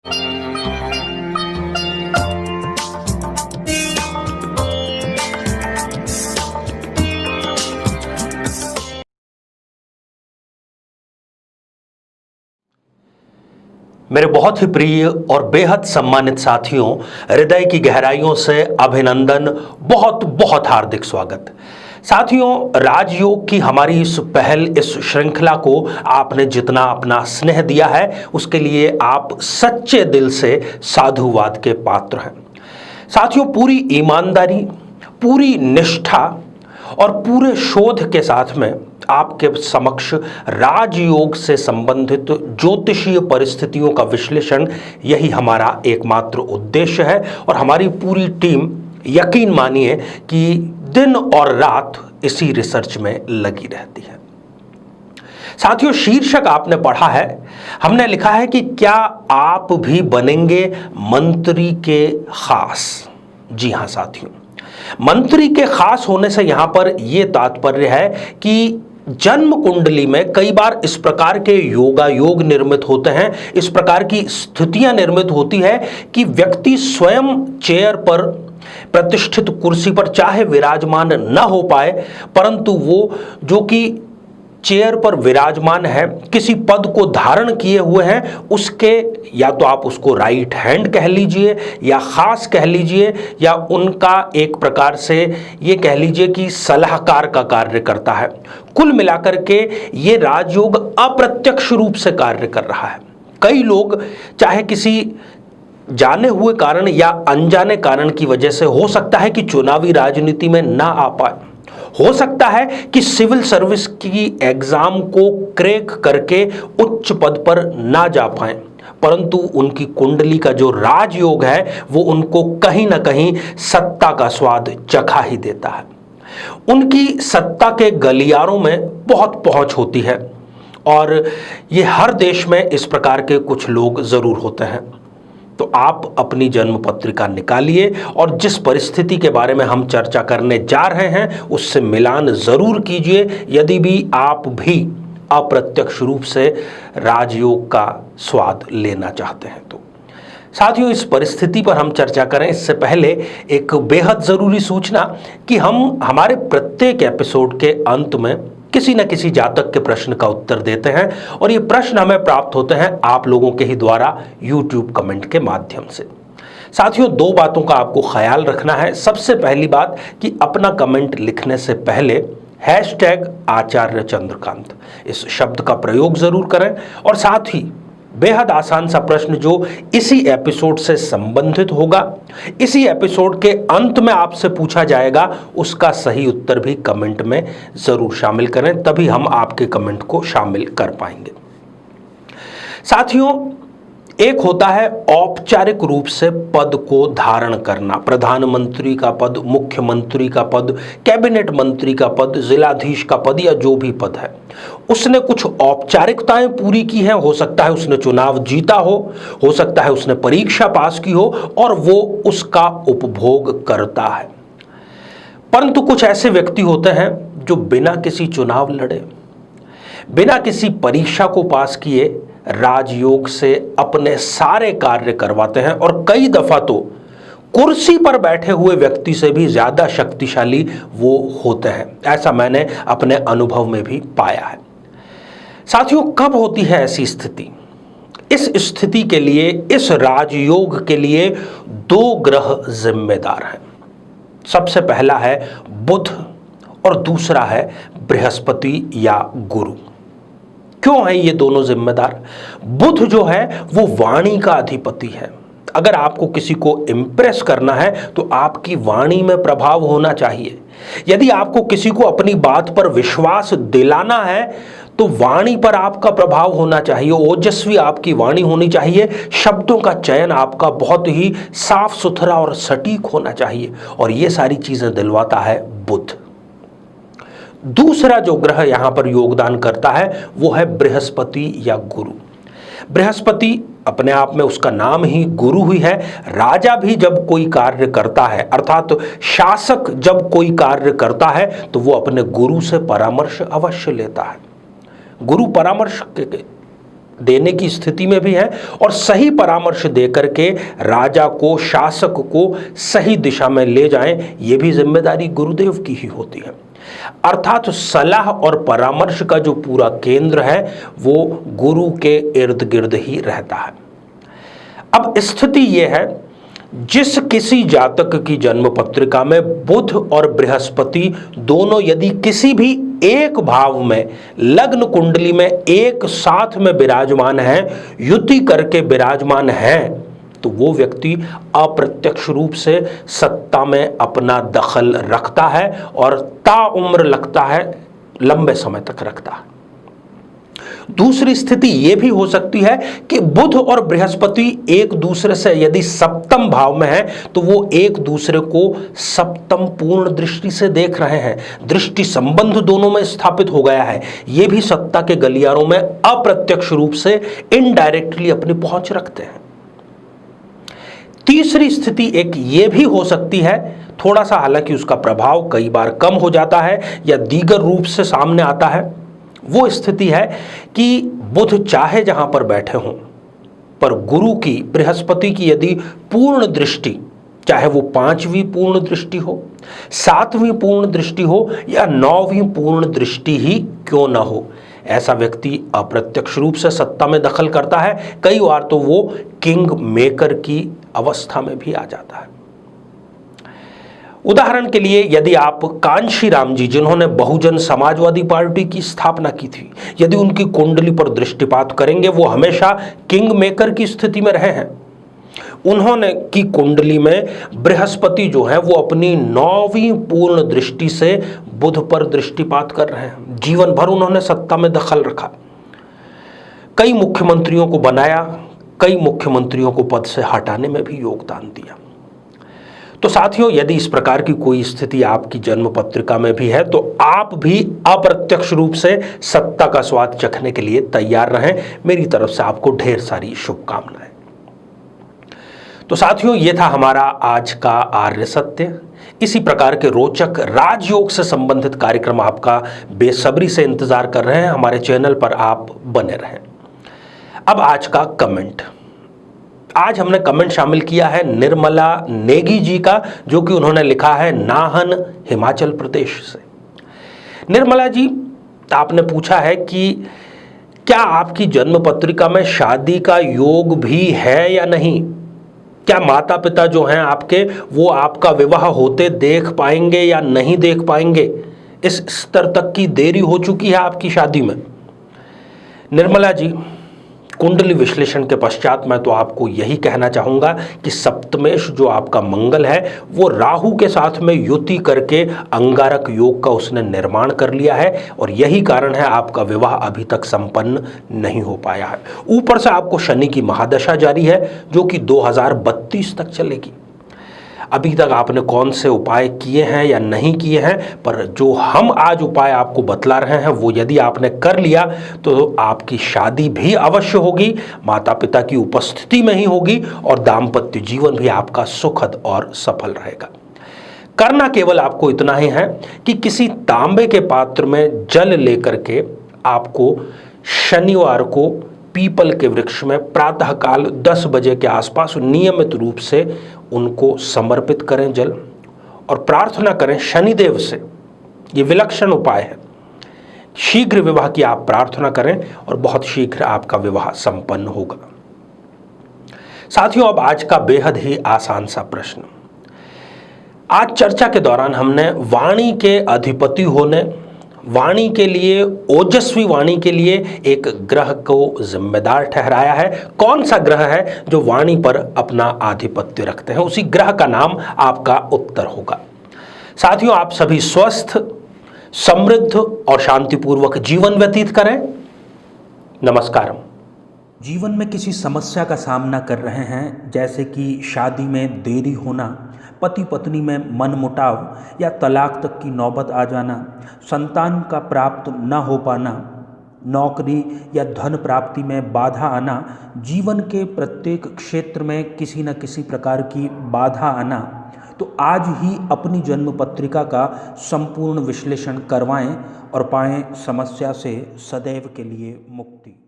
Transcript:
मेरे बहुत ही प्रिय और बेहद सम्मानित साथियों, हृदय की गहराइयों से अभिनंदन, बहुत बहुत हार्दिक स्वागत। साथियों, राजयोग की हमारी इस पहल, इस श्रृंखला को आपने जितना अपना स्नेह दिया है, उसके लिए आप सच्चे दिल से साधुवाद के पात्र हैं। साथियों, पूरी ईमानदारी, पूरी निष्ठा और पूरे शोध के साथ में आपके समक्ष राजयोग से संबंधित ज्योतिषीय परिस्थितियों का विश्लेषण, यही हमारा एकमात्र उद्देश्य है। और हमारी पूरी टीम, यकीन मानिए कि दिन और रात इसी रिसर्च में लगी रहती है। साथियों, शीर्षक आपने पढ़ा है, हमने लिखा है कि क्या आप भी बनेंगे मंत्री के खास। जी हां साथियों, मंत्री के खास होने से यहां पर यह तात्पर्य है कि जन्म कुंडली में कई बार इस प्रकार के योग निर्मित होते हैं, इस प्रकार की स्थितियां निर्मित होती है कि व्यक्ति स्वयं चेयर पर, प्रतिष्ठित कुर्सी पर चाहे विराजमान न हो पाए, परंतु वो जो कि चेयर पर विराजमान है, किसी पद को धारण किए हुए हैं, उसके या तो आप उसको राइट हैंड कह लीजिए या खास कह लीजिए, या उनका एक प्रकार से ये कह लीजिए कि सलाहकार का कार्य करता है। कुल मिलाकर के ये राजयोग अप्रत्यक्ष रूप से कार्य कर रहा है। कई लोग चाहे किसी जाने हुए कारण या अनजाने कारण की वजह से, हो सकता है कि चुनावी राजनीति में ना आ पाए, हो सकता है कि सिविल सर्विस की एग्जाम को क्रैक करके उच्च पद पर ना जा पाए, परंतु उनकी कुंडली का जो राजयोग है वो उनको कहीं ना कहीं सत्ता का स्वाद चखा ही देता है। उनकी सत्ता के गलियारों में बहुत पहुंच होती है, और ये हर देश में इस प्रकार के कुछ लोग जरूर होते हैं। तो आप अपनी जन्म पत्रिका निकालिए और जिस परिस्थिति के बारे में हम चर्चा करने जा रहे हैं उससे मिलान जरूर कीजिए, यदि भी आप भी अप्रत्यक्ष रूप से राजयोग का स्वाद लेना चाहते हैं तो। साथियों, इस परिस्थिति पर हम चर्चा करें इससे पहले एक बेहद जरूरी सूचना कि हम हमारे प्रत्येक एपिसोड के अंत में किसी न किसी जातक के प्रश्न का उत्तर देते हैं, और ये प्रश्न हमें प्राप्त होते हैं आप लोगों के ही द्वारा YouTube कमेंट के माध्यम से। साथियों, दो बातों का आपको ख्याल रखना है। सबसे पहली बात कि अपना कमेंट लिखने से पहले #आचार्य चंद्रकांत इस शब्द का प्रयोग जरूर करें, और साथ ही बेहद आसान सा प्रश्न जो इसी एपिसोड से संबंधित होगा, इसी एपिसोड के अंत में आपसे पूछा जाएगा, उसका सही उत्तर भी कमेंट में जरूर शामिल करें, तभी हम आपके कमेंट को शामिल कर पाएंगे। साथियों, एक होता है औपचारिक रूप से पद को धारण करना, प्रधानमंत्री का पद, मुख्यमंत्री का पद, कैबिनेट मंत्री का पद, जिलाधीश का पद, या जो भी पद है, उसने कुछ औपचारिकताएं पूरी की हैं। हो सकता है उसने चुनाव जीता हो सकता है उसने परीक्षा पास की हो, और वो उसका उपभोग करता है। परंतु कुछ ऐसे व्यक्ति होते हैं जो बिना किसी चुनाव लड़े, बिना किसी परीक्षा को पास किए राजयोग से अपने सारे कार्य करवाते हैं, और कई दफा तो कुर्सी पर बैठे हुए व्यक्ति से भी ज्यादा शक्तिशाली वो होते हैं। ऐसा मैंने अपने अनुभव में भी पाया है। साथियों, कब होती है ऐसी स्थिति? इस स्थिति के लिए, इस राजयोग के लिए दो ग्रह जिम्मेदार हैं। सबसे पहला है बुध और दूसरा है बृहस्पति या गुरु। क्यों है ये दोनों जिम्मेदार? बुध जो है वो वाणी का अधिपति है। अगर आपको किसी को इंप्रेस करना है तो आपकी वाणी में प्रभाव होना चाहिए। यदि आपको किसी को अपनी बात पर विश्वास दिलाना है तो वाणी पर आपका प्रभाव होना चाहिए, ओजस्वी आपकी वाणी होनी चाहिए, शब्दों का चयन आपका बहुत ही साफ सुथरा और सटीक होना चाहिए, और ये सारी चीजें दिलवाता है बुध। दूसरा जो ग्रह यहां पर योगदान करता है वो है बृहस्पति या गुरु। बृहस्पति अपने आप में, उसका नाम ही गुरु ही है। राजा भी जब कोई कार्य करता है, अर्थात शासक जब कोई कार्य करता है, तो वो अपने गुरु से परामर्श अवश्य लेता है। गुरु परामर्श देने की स्थिति में भी हैं और सही परामर्श देकर के राजा को, शासक को सही दिशा में ले जाएं, ये भी जिम्मेदारी गुरुदेव की ही होती है। अर्थात सलाह और परामर्श का जो पूरा केंद्र है वो गुरु के इर्द गिर्द ही रहता है। अब स्थिति यह है, जिस किसी जातक की जन्म पत्रिका में बुध और बृहस्पति दोनों यदि किसी भी एक भाव में लग्न कुंडली में एक साथ में विराजमान है, युति करके विराजमान है, तो वो व्यक्ति अप्रत्यक्ष रूप से सत्ता में अपना दखल रखता है और ताउम्र लगता है, लंबे समय तक रखता है। दूसरी स्थिति यह भी हो सकती है कि बुध और बृहस्पति एक दूसरे से यदि सप्तम भाव में है तो वो एक दूसरे को सप्तम पूर्ण दृष्टि से देख रहे हैं, दृष्टि संबंध दोनों में स्थापित हो गया है। यह भी सत्ता के गलियारों में अप्रत्यक्ष रूप से इनडायरेक्टली अपनी पहुंच रखते हैं। तीसरी स्थिति एक ये भी हो सकती है, थोड़ा सा हालांकि उसका प्रभाव कई बार कम हो जाता है या दीगर रूप से सामने आता है, वो स्थिति है कि बुध चाहे जहां पर बैठे हों पर गुरु की, बृहस्पति की यदि पूर्ण दृष्टि, चाहे वो 5वीं पूर्ण दृष्टि हो, 7वीं पूर्ण दृष्टि हो या 9वीं पूर्ण दृष्टि ही क्यों ना हो, ऐसा व्यक्ति अप्रत्यक्ष रूप से सत्ता में दखल करता है। कई बार तो वो किंग मेकर की अवस्था में भी आ जाता है। उदाहरण के लिए यदि आप कांशीराम जी, जिन्होंने बहुजन समाजवादी पार्टी की स्थापना की थी, यदि उनकी कुंडली पर दृष्टिपात करेंगे, वो हमेशा किंग मेकर की स्थिति में रहे हैं। उन्होंने की कुंडली में बृहस्पति जो है वो अपनी 9वीं पूर्ण दृष्टि से बुध पर दृष्टिपात कर रहे हैं। जीवन भर उन्होंने सत्ता में दखल रखा, कई मुख्यमंत्रियों को बनाया, कई मुख्यमंत्रियों को पद से हटाने में भी योगदान दिया। तो साथियों, यदि इस प्रकार की कोई स्थिति आपकी जन्म पत्रिका में भी है तो आप भी अप्रत्यक्ष रूप से सत्ता का स्वाद चखने के लिए तैयार रहें। मेरी तरफ से आपको ढेर सारी शुभकामनाएं। तो साथियों, ये था हमारा आज का आर्य सत्य। इसी प्रकार के रोचक राजयोग से संबंधित कार्यक्रम आपका बेसब्री से इंतजार कर रहे हैं। हमारे चैनल पर आप बने रहें। अब आज का कमेंट। आज हमने कमेंट शामिल किया है निर्मला नेगी जी का, जो कि उन्होंने लिखा है नाहन, हिमाचल प्रदेश से। निर्मला जी, आपने पूछा है कि क्या आपकी जन्म पत्रिका में शादी का योग भी है या नहीं? क्या माता पिता जो हैं आपके, वो आपका विवाह होते देख पाएंगे या नहीं देख पाएंगे? इस स्तर तक की देरी हो चुकी है आपकी शादी में। निर्मला जी, कुंडली विश्लेषण के पश्चात मैं तो आपको यही कहना चाहूंगा कि सप्तमेश जो आपका मंगल है वो राहु के साथ में युति करके अंगारक योग का उसने निर्माण कर लिया है और यही कारण है आपका विवाह अभी तक संपन्न नहीं हो पाया है। ऊपर से आपको शनि की महादशा जारी है जो कि 2032 तक चलेगी। अभी तक आपने कौन से उपाय किए हैं या नहीं किए हैं, पर जो हम आज उपाय आपको बतला रहे हैं वो यदि आपने कर लिया तो आपकी शादी भी अवश्य होगी, माता पिता की उपस्थिति में ही होगी और दाम्पत्य जीवन भी आपका सुखद और सफल रहेगा। करना केवल आपको इतना ही है कि किसी तांबे के पात्र में जल लेकर के आपको शनिवार को पीपल के वृक्ष में प्रातःकाल 10 बजे के आसपास नियमित रूप से उनको समर्पित करें जल और प्रार्थना करें शनिदेव से। ये विलक्षण उपाय है। शीघ्र विवाह की आप प्रार्थना करें और बहुत शीघ्र आपका विवाह संपन्न होगा। साथियों, अब आज का बेहद ही आसान सा प्रश्न। आज चर्चा के दौरान हमने वाणी के अधिपति होने, वाणी के लिए, ओजस्वी वाणी के लिए एक ग्रह को जिम्मेदार ठहराया है। कौन सा ग्रह है जो वाणी पर अपना आधिपत्य रखते हैं? उसी ग्रह का नाम आपका उत्तर होगा। साथियों, आप सभी स्वस्थ, समृद्ध और शांतिपूर्वक जीवन व्यतीत करें। नमस्कारम। जीवन में किसी समस्या का सामना कर रहे हैं, जैसे कि शादी में देरी होना, पति पत्नी में मनमुटाव या तलाक तक की नौबत आ जाना, संतान का प्राप्त न हो पाना, नौकरी या धन प्राप्ति में बाधा आना, जीवन के प्रत्येक क्षेत्र में किसी न किसी प्रकार की बाधा आना, तो आज ही अपनी जन्म पत्रिका का संपूर्ण विश्लेषण करवाएं और पाएं समस्या से सदैव के लिए मुक्ति।